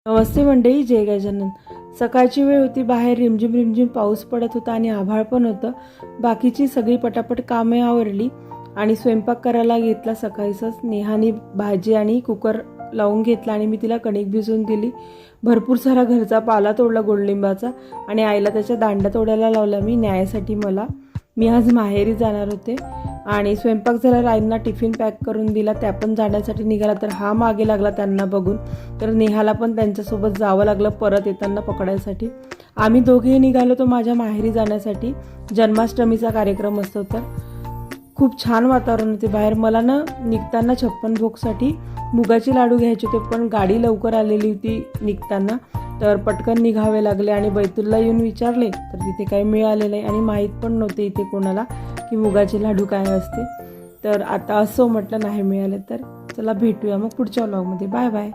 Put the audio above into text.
नमस्ते मंडळी, जय गजानन। सकाळची वेळ होती, बाहेर रिमझिम रिमझिम पाऊस पडत होता आणि आभाळ पण होतं। बाकीची सगळी पटापट कामे आवरली आणि स्वयंपाक करायला घेतला। सकाळीच नेहाने भाजी आणि कुकर लावून घेतला आणि मी तिला कणिक भिजवून दिली। भरपूर सारा घरचा पाला तोडला गोडलिंबाचा आणि आईला त्याच्या दांड्या तोडायला लावल्या मी न्यायासाठी। मी आज माहेरी जाणार होते आणि स्वयंपाक झाला, आईंना टिफिन पॅक करून दिला, त्या पण जाण्यासाठी निघाला। तर हा मागे लागला त्यांना बघून, तर नेहाला पण त्यांच्यासोबत जावं लागलं परत येताना पकडायसाठी। आम्ही दोघेही निघालो तो माझ्या माहेरी जाण्यासाठी। जन्माष्टमीचा कार्यक्रम असतो, तर खूप छान वातावरण होते बाहेर। मला ना निघताना 56 भोगसाठी मुगाचे लाडू घ्यायचे होते, पण गाडी लवकर आलेली होती निघताना, तर पटकन निघावे लागले आणि बैतूलला येऊन विचारले तर तिथे काही मिळाले नाही आणि माहीत पण नव्हते इथे कोणाला की मुगाचे लाडू काय असते। तर आता असं म्हटलं नाही मिळाले, तर चला भेटूया मग पुढच्या व्लॉगमध्ये। Bye bye.